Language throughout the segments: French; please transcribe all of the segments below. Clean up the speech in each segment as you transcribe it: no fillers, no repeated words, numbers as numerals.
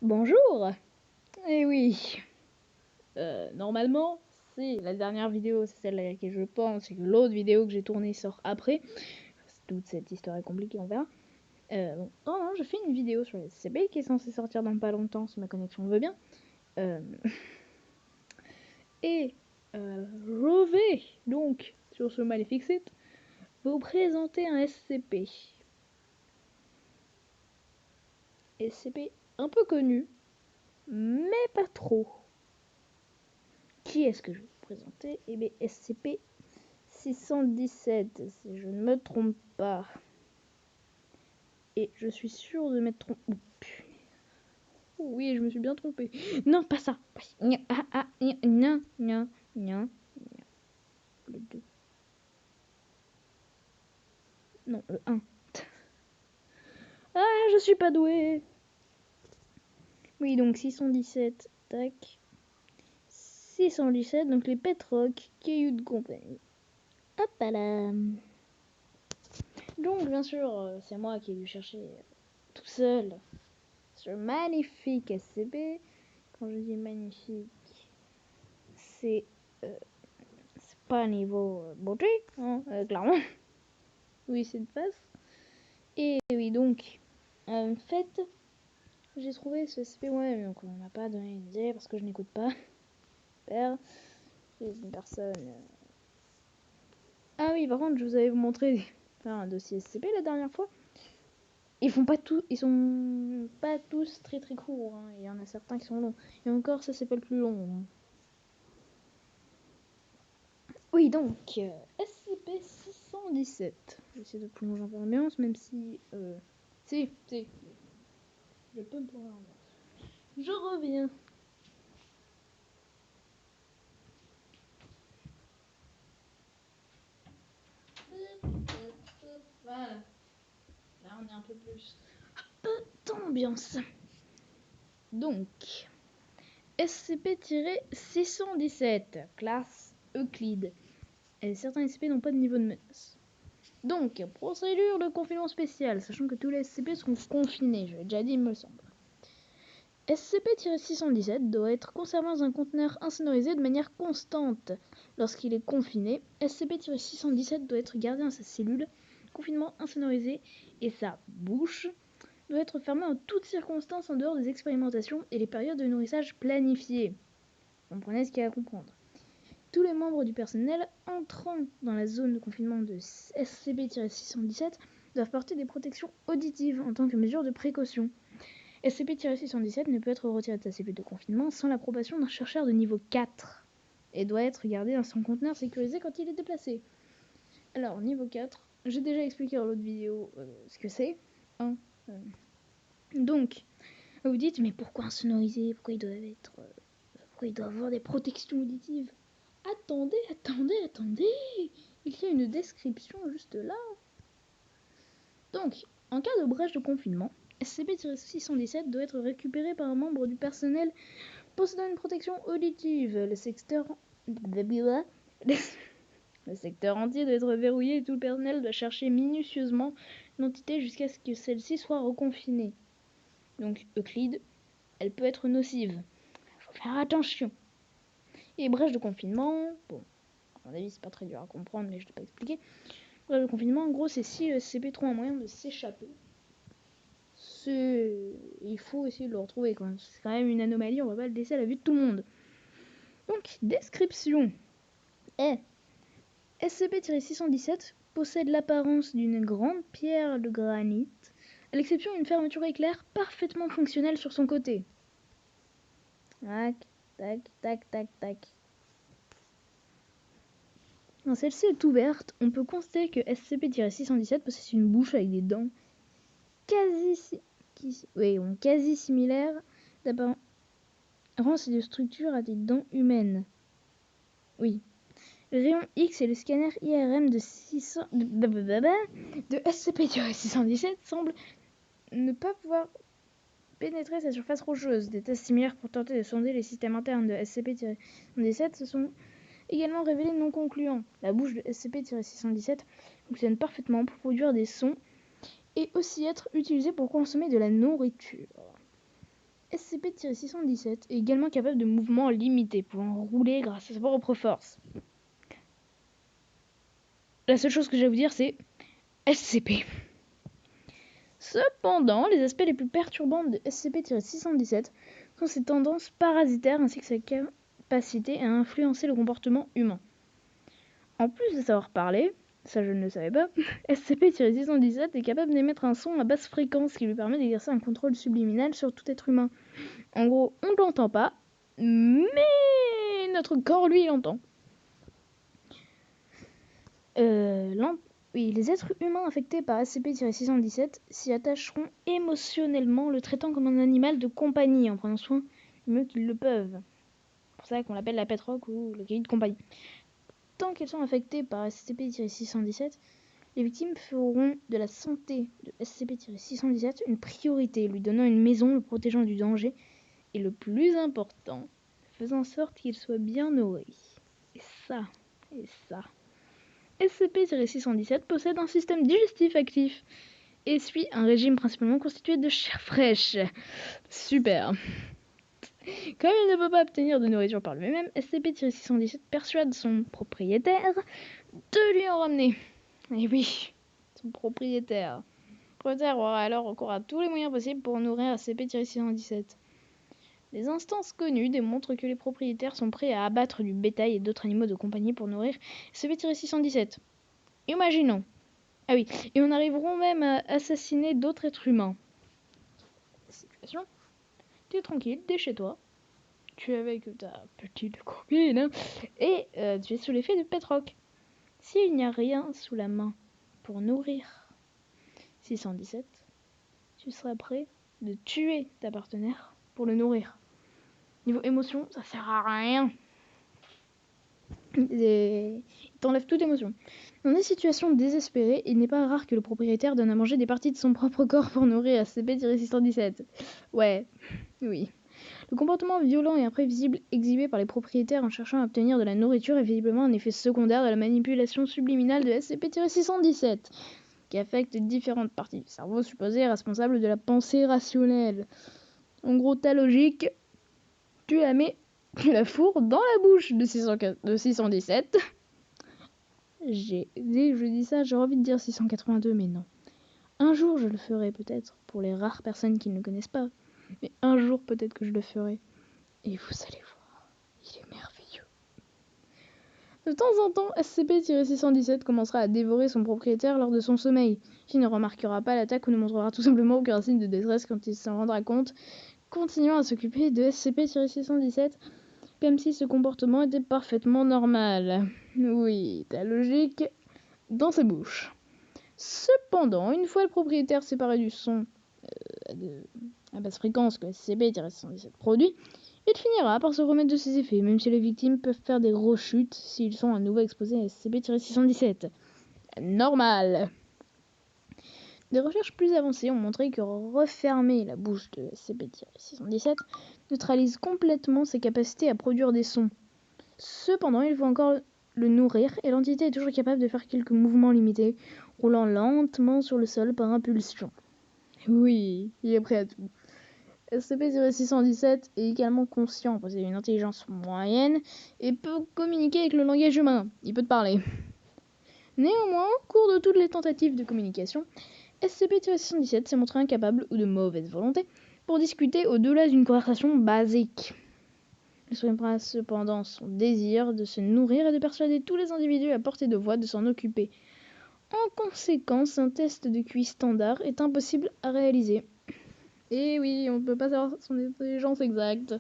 Bonjour. Eh oui. Normalement, c'est la dernière vidéo, c'est celle à laquelle je pense, et que l'autre vidéo que j'ai tournée sort après. Toute cette histoire est compliquée, on verra. Non, je fais une vidéo sur les SCP qui est censée sortir dans pas longtemps, si ma connexion le veut bien. Je vais donc, sur ce maléfique site, vous présenter un SCP. SCP un peu connu, mais pas trop. Qui est-ce que je vais vous présenter? Eh bien, SCP 617, si je ne me trompe pas. Et je suis sûre de m'être trompée. Oh, oui, je me suis bien trompée. Non, pas ça. Non. Le 2. Non, le 1. Ah, je suis pas douée. Oui, donc 617. Tac. 617, donc les Petrock, cailloux de compagnie. Hop là. Donc, bien sûr, c'est moi qui ai dû chercher tout seul ce magnifique SCP. Quand je dis magnifique, c'est pas niveau beauté, hein, clairement. Oui, c'est de face. Et oui, donc, en fait, j'ai trouvé ce SCP, ouais, donc on m'a pas donné d'idée parce que je n'écoute pas. Super. C'est une personne. Ah oui, par contre, je vous avais montré un dossier SCP la dernière fois. Ils sont pas tous très très courts, hein. Il y en a certains qui sont longs. Et encore, ça c'est pas le plus long. Hein. Oui, donc, SCP-617. Je vais essayer de plonger en ambiance, même si... Si, je peux me plonger en ambiance. Je reviens. Voilà. Là, on est un peu plus... d'ambiance. Donc, SCP-617, classe Euclide. Et certains SCP n'ont pas de niveau de menace. Donc, procédure de confinement spécial, sachant que tous les SCP sont confinés, je l'ai déjà dit, il me semble. SCP-617 doit être conservé dans un conteneur insonorisé de manière constante. Lorsqu'il est confiné, SCP-617 doit être gardé dans sa cellule, confinement insonorisé, et sa bouche doit être fermée en toutes circonstances en dehors des expérimentations et les périodes de nourrissage planifiées. Comprenez ce qu'il y a à comprendre. Tous les membres du personnel entrant dans la zone de confinement de SCP-617 doivent porter des protections auditives en tant que mesure de précaution. SCP-617 ne peut être retiré de sa cellule de confinement sans l'approbation d'un chercheur de niveau 4 et doit être gardé dans son conteneur sécurisé quand il est déplacé. Alors, niveau 4, j'ai déjà expliqué dans l'autre vidéo ce que c'est. Hein, donc, vous dites, mais pourquoi insonorisé? Pourquoi il doit avoir des protections auditives? Attendez, il y a une description juste là. Donc, en cas de brèche de confinement, SCP-617 doit être récupéré par un membre du personnel possédant une protection auditive. Le secteur entier doit être verrouillé et tout le personnel doit chercher minutieusement l'entité jusqu'à ce que celle-ci soit reconfinée. Donc, Euclide, elle peut être nocive. Il faut faire attention. Et brèche de confinement, bon, à mon avis, c'est pas très dur à comprendre, mais je ne l'ai pas expliqué. Brèche de confinement, en gros, c'est si le SCP trouve un moyen de s'échapper. Il faut essayer de le retrouver, quoi. C'est quand même une anomalie, on va pas le laisser à la vue de tout le monde. Donc, description. SCP-617 possède l'apparence d'une grande pierre de granit, à l'exception d'une fermeture éclair parfaitement fonctionnelle sur son côté. Tac, tac, tac, tac, tac. Quand celle-ci est ouverte, on peut constater que SCP-617 possède une bouche avec des dents quasi similaires d'apparence et de structure à des dents humaines. Oui. Le rayon X et le scanner IRM de SCP-617 semblent ne pas pouvoir pénétrer sa surface rocheuse. Des tests similaires pour tenter de sonder les systèmes internes de SCP-617 se sont également révélés non concluants. La bouche de SCP-617 fonctionne parfaitement pour produire des sons et aussi être utilisée pour consommer de la nourriture. SCP-617 est également capable de mouvements limités, pouvant rouler grâce à sa propre force. La seule chose que j'ai à vous dire, c'est SCP. Cependant, les aspects les plus perturbants de SCP-617 sont ses tendances parasitaires ainsi que sa capacité à influencer le comportement humain. En plus de savoir parler, ça je ne le savais pas, SCP-617 est capable d'émettre un son à basse fréquence qui lui permet d'exercer un contrôle subliminal sur tout être humain. En gros, on ne l'entend pas, mais notre corps, lui, l'entend. Les êtres humains affectés par SCP-617 s'y attacheront émotionnellement, le traitant comme un animal de compagnie, en prenant soin du mieux qu'ils le peuvent. C'est pour ça qu'on l'appelle la pet rock ou le cahier de compagnie. Tant qu'elles sont affectées par SCP-617, les victimes feront de la santé de SCP-617 une priorité, lui donnant une maison, le protégeant du danger, et le plus important, faisant en sorte qu'il soit bien nourri. Et ça. SCP-617 possède un système digestif actif et suit un régime principalement constitué de chair fraîche. Super. Comme il ne peut pas obtenir de nourriture par lui-même, SCP-617 persuade son propriétaire de lui en ramener. Et oui, son propriétaire. Le propriétaire aura alors recours à tous les moyens possibles pour nourrir SCP-617. Les instances connues démontrent que les propriétaires sont prêts à abattre du bétail et d'autres animaux de compagnie pour nourrir SCP-617. Imaginons. Ah oui, et on arriveront même à assassiner d'autres êtres humains. Situation. Tu es tranquille, t'es chez toi. Tu es avec ta petite copine, hein, et tu es sous l'effet de pet rock. S'il n'y a rien sous la main pour nourrir 617, tu seras prêt de tuer ta partenaire pour le nourrir. Niveau émotion, ça sert à rien. Il t'enlève toute émotion. Dans des situations désespérées, il n'est pas rare que le propriétaire donne à manger des parties de son propre corps pour nourrir SCP-617. Ouais, oui. Le comportement violent et imprévisible exhibé par les propriétaires en cherchant à obtenir de la nourriture est visiblement un effet secondaire de la manipulation subliminale de SCP-617, qui affecte différentes parties du cerveau supposées responsables de la pensée rationnelle. En gros, ta logique, tu la fourres dans la bouche de 617. Je dis ça, j'ai envie de dire 682, mais non. Un jour, je le ferai peut-être, pour les rares personnes qui ne le connaissent pas. Mais un jour, peut-être que je le ferai. Et vous allez voir, il est merveilleux. De temps en temps, SCP-617 commencera à dévorer son propriétaire lors de son sommeil, qui ne remarquera pas l'attaque ou ne montrera tout simplement aucun signe de détresse quand il s'en rendra compte, continuant à s'occuper de SCP-617 comme si ce comportement était parfaitement normal. Oui, ta logique dans sa bouche. Cependant, une fois le propriétaire séparé du son à basse fréquence que SCP-617 produit, il finira par se remettre de ses effets, même si les victimes peuvent faire des rechutes s'ils sont à nouveau exposés à SCP-617. Normal. Des recherches plus avancées ont montré que refermer la bouche de SCP-617 neutralise complètement ses capacités à produire des sons. Cependant, il faut encore le nourrir et l'entité est toujours capable de faire quelques mouvements limités, roulant lentement sur le sol par impulsion. Oui, il est prêt à tout. SCP-617 est également conscient, possède une intelligence moyenne et peut communiquer avec le langage humain. Il peut te parler. Néanmoins, au cours de toutes les tentatives de communication, SCP-617 s'est montré incapable ou de mauvaise volonté pour discuter au-delà d'une conversation basique. Il exprimera cependant son désir de se nourrir et de persuader tous les individus à portée de voix de s'en occuper. En conséquence, un test de QI standard est impossible à réaliser. Et oui, on ne peut pas savoir son intelligence exacte.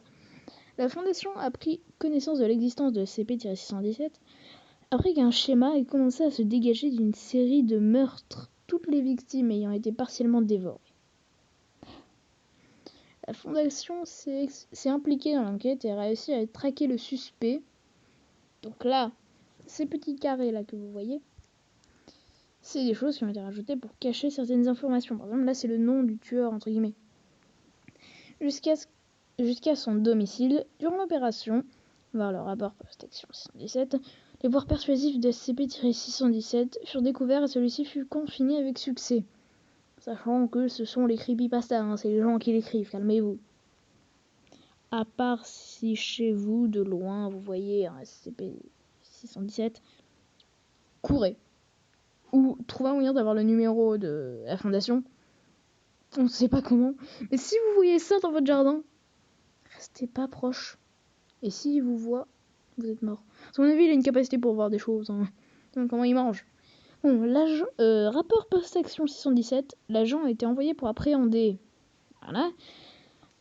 La Fondation a pris connaissance de l'existence de SCP-617 après qu'un schéma ait commencé à se dégager d'une série de meurtres, toutes les victimes ayant été partiellement dévorées. La Fondation s'est impliquée dans l'enquête et a réussi à traquer le suspect. Donc là, ces petits carrés là que vous voyez, c'est des choses qui ont été rajoutées pour cacher certaines informations. Par exemple, là c'est le nom du tueur entre guillemets. Jusqu'à son domicile, durant l'opération, voir le rapport post-action 617, les pouvoirs persuasifs de SCP-617 furent découverts et celui-ci fut confiné avec succès. Sachant que ce sont les creepypastas, c'est les gens qui l'écrivent, calmez-vous. à part si chez vous, de loin, vous voyez un SCP-617, courez. Ou trouvez un moyen d'avoir le numéro de la fondation. On ne sait pas comment. Mais si vous voyez ça dans votre jardin, restez pas proche. Et s'il vous voit, vous êtes mort. À mon avis, il a une capacité pour voir des choses. Hein. Donc, comment il mange. Bon, l'agent, rapport post-action 617, l'agent a été envoyé pour appréhender. Voilà.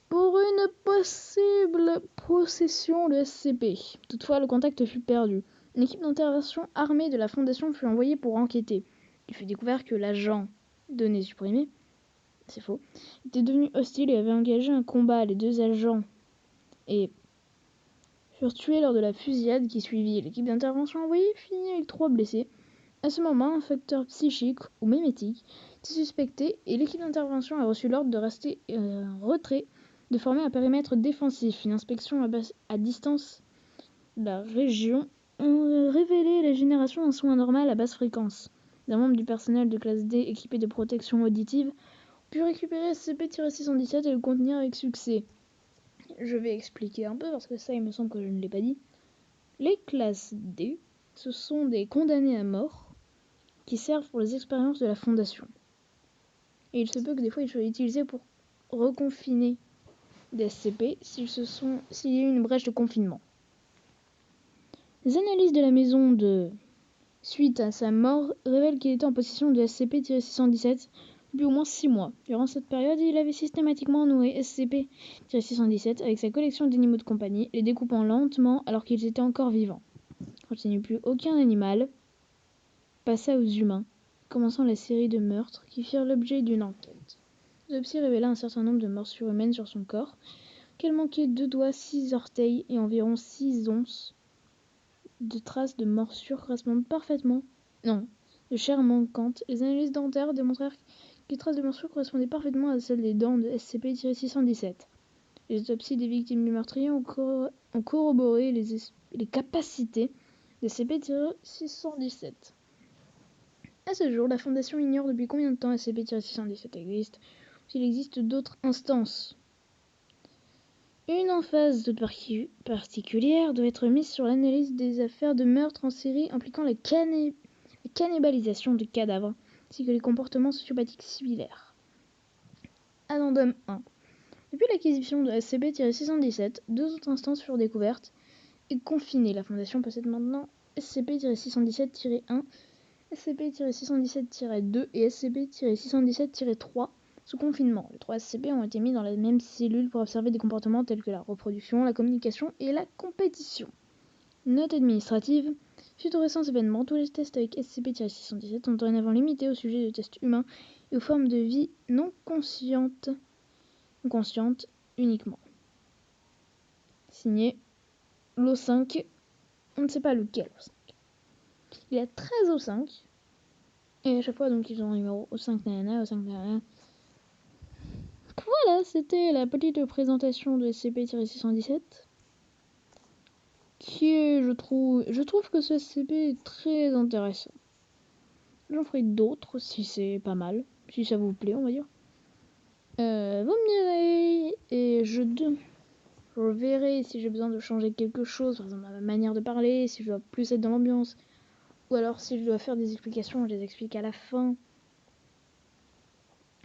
Pour une possible possession de SCP. Toutefois, le contact fut perdu. Une équipe d'intervention armée de la Fondation fut envoyée pour enquêter. Il fut découvert que l'agent, données supprimées, c'est faux, était devenu hostile et avait engagé un combat. Les deux agents furent tués lors de la fusillade qui suivit. L'équipe d'intervention envoyée finit avec 3 blessés. À ce moment, un facteur psychique ou mimétique était suspecté et l'équipe d'intervention a reçu l'ordre de rester en retrait, de former un périmètre défensif. Une inspection à distance de la région a révélé la génération d'un son anormal à basse fréquence. Des membres du personnel de classe D équipés de protection auditive pu récupérer SCP-617 et le contenir avec succès. Je vais expliquer un peu parce que ça, il me semble que je ne l'ai pas dit. Les classes D, ce sont des condamnés à mort qui servent pour les expériences de la Fondation. Et il se peut que des fois ils soient utilisés pour reconfiner des SCP s'il y a eu une brèche de confinement. Les analyses de la maison suite à sa mort révèlent qu'il était en possession de SCP-617 depuis au moins 6 mois. Durant cette période, il avait systématiquement noué SCP-617 avec sa collection d'animaux de compagnie, les découpant lentement alors qu'ils étaient encore vivants. Quand il n'y eut plus aucun animal, passa aux humains, commençant la série de meurtres qui firent l'objet d'une enquête. L'autopsie révéla un certain nombre de morsures humaines sur son corps, qu'elle manquait 2 doigts, 6 orteils et environ 6 onces de traces de morsures correspondent parfaitement, de chair manquante. Les analyses dentaires démontrèrent que les traces de morsures correspondaient parfaitement à celles des dents de SCP-617. Les autopsies des victimes du meurtrier ont corroboré les capacités de SCP-617. À ce jour, la Fondation ignore depuis combien de temps SCP-617 existe, ou s'il existe d'autres instances. Une emphase toute particulière doit être mise sur l'analyse des affaires de meurtre en série impliquant la cannibalisation de cadavres, ainsi que les comportements sociopathiques similaires. Addendum 1. Depuis l'acquisition de SCP-617, 2 autres instances furent découvertes et confinées. La Fondation possède maintenant SCP-617-1, SCP-617-2 et SCP-617-3 sous confinement. Les 3 SCP ont été mis dans la même cellule pour observer des comportements tels que la reproduction, la communication et la compétition. Note administrative. Suite aux récents événements, tous les tests avec SCP-617 sont dorénavant limités au sujet de tests humains et aux formes de vie non conscientes uniquement. Signé l'O5. On ne sait pas lequel O5. Il y a 13 O5. Et à chaque fois, donc, ils ont un numéro O5 nanana, O5 nanana. Voilà, c'était la petite présentation de SCP-617. Qui est, je trouve que ce SCP est très intéressant. J'en ferai d'autres si c'est pas mal. Si ça vous plaît, on va dire. Vous me direz. Et je verrai si j'ai besoin de changer quelque chose. Par exemple, ma manière de parler, si je dois plus être dans l'ambiance. Ou alors si je dois faire des explications, je les explique à la fin.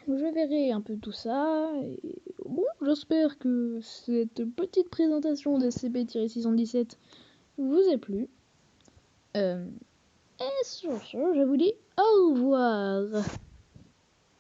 Je verrai un peu tout ça. Et bon, j'espère que cette petite présentation de SCP-617 vous a plu. Et sur ce, je vous dis au revoir.